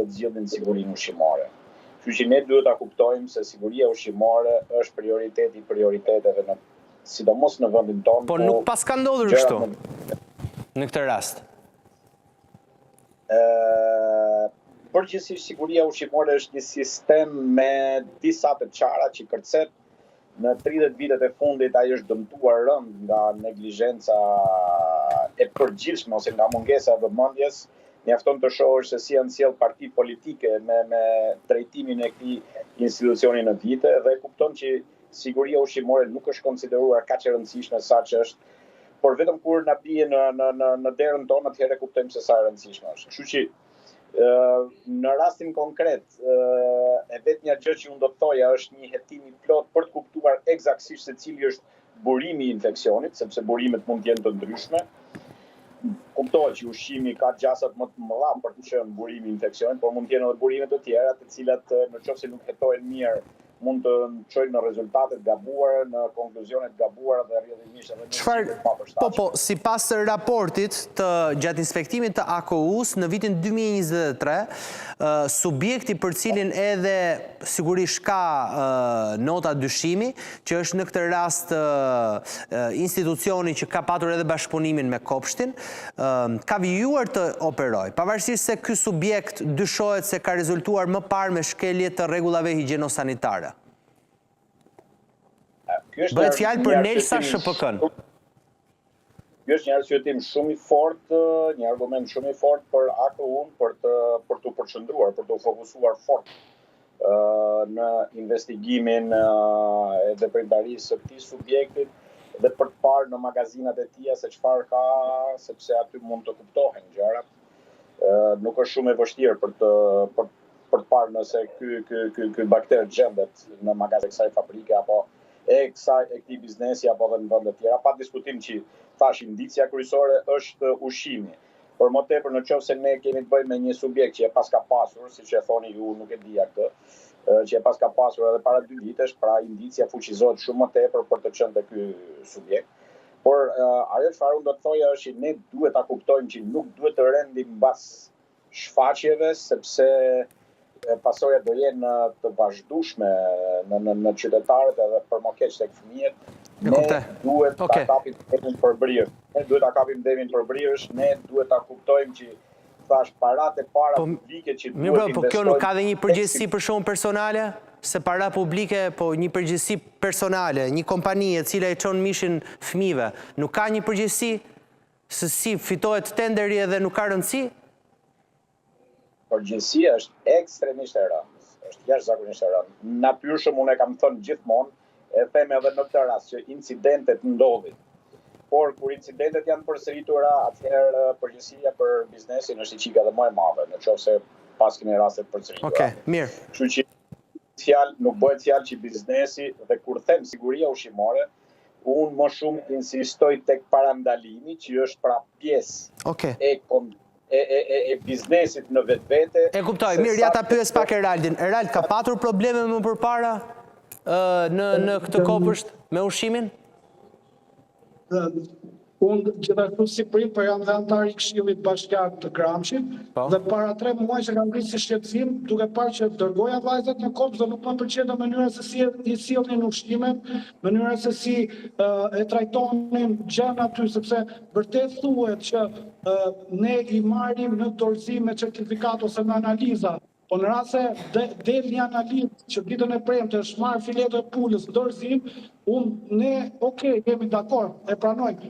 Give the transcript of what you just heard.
të zgjidhin sigurinë ushqimore. Kështu që ne duhet ta kuptojmë se siguria ushqimore është prioriteti i prioriteteve sidomos në vendin tonë. Po nuk pas ka ndodhur kështu në këtë rast. Përgjithsisht siguria ushqimore është një sistem me disa të çara që kërcet. Në 30 vitet e fundit ai është dëmtuar rënd nga neglizhenca e përgjithshme ose nga mungesa e vëmendjes. Mjafton të shohësh se si janë sjell parti politike me drejtimin e këtij institucioni në vite dhe kupton që siguria ushqimore nuk është konsideruar kaq e rëndësishme sa që është, por vetëm kur na bie në derën tonë atëherë kuptojmë se sa e rëndësishme është. Kështu që në rastin konkret, e vetmja gjë që unë do të thoja është një hetim i plot për të kuptuar eksaktësisht se cili është burimi i infeksionit, sepse burimet mund të jenë të ndryshme. Kuptohet që ushqimi ka gjasat më të mëdha për të qenë burimi i infeksionit, por mund të jenë edhe burime të tjera, të cilat nëse nuk hetohen mirë, mund të çojnë në rezultate të gabuara, në konkluzione të gabuara dhe rrjedhimisht edhe Po, sipas raportit të gjatë inspektimit të AKU-s në vitin 2023, subjekti për cilin edhe sigurisht ka nota dyshimi, që është në këtë rast institucioni që ka patur edhe bashkëpunimin me Kopshtin, ka vijuar të operoj, pavarësisht se ky subjekt dyshohet se ka rezultuar më parë me shkelje të rregullave higjieno-sanitare. Bëhet fjalë për Nelsa SHPK-n. Ky është një arsyetim shumë i fortë, një argument shumë i fortë për AKU-n për të përqendruar, për të fokusuar fort në investigimin e veprimtarisë së këtij subjekti dhe për të parë në magazinat e tija se çfarë ka, sepse aty mund të kuptohen gjërat. Nuk është shumë e vështirë për të parë nëse ky bakter gjendet në magazinet e kësaj fabrike apo e këtij biznesi apo edhe në vende të tjera, pa diskutim që thash indicia kryesore është ushqimi. Por më tepër nëse ne kemi të bëjmë me një subjekt që e paska pasur, siç e thoni ju, nuk e dija këtë, që e paska pasur edhe para 2 vitesh, pra indicia fuqizohet shumë më tepër për të qenë te ky subjekt. Por ajo çfarë unë do të thoja është që ne duhet ta kuptojmë që nuk duhet të rendim mbas shfaqjeve, sepse pasojat do jenë të vazhdueshme në qytetarët edhe për më keq tek fëmijët. Ne duhet ta kapim demin për brirë. Ne duhet ta kapim demin për brirësh, ne duhet ta kuptojmë që thash paratë e para publike që duhet të investojnë. Po kjo nuk ka dhe një përgjegjësi për shumë personale? Se para publike, po një përgjegjësi personale, një kompani e cila i çon mishin fëmijëve, nuk ka një përgjegjësi se si fitohet tenderi edhe nuk ka rëndësi? Përgjegjësia është ekstremisht e rëndë, është jashtëzakonisht e rëndë. Natyrshëm unë e kam thënë gjithmonë, e them edhe në këtë rast që incidentet ndodhin. Por kur incidentet janë përsëritura, atëherë përgjegjësia për biznesin është çika edhe më e madhe, nëse pas kemi raste të përsëritura. Okej, mirë. Kështu që nuk bëhet fjalë që biznesi, dhe kur them siguria ushqimore, unë më shumë insistoj tek parandalimi, që është pra pjesë e biznesit në vetvete. E kuptoj, mirë, ja ta pyes pak Eraldin. Erald, ka patur probleme më përpara në këtë kopësht me ushqimin? Unë gjithashtu si prit, për jam dhe antar i Këshillit Bashkiak të Gramshit, dhe para 3 muaj që kam ngritur si shqetësim, duke parë që dërgoja vajzat në kopës dhe nuk më pëlqente mënyra se si i sillnin ushqimet, mënyra se si e trajtonin gjën aty, sepse vërtet thuhet që ne i marrim në dorëzim me certifikat ose me analiza. Po në rast se del një analizë që ditën e premte është marrë fileto e pulës në dorëzim, ne, jemi dakord, e pranojmë.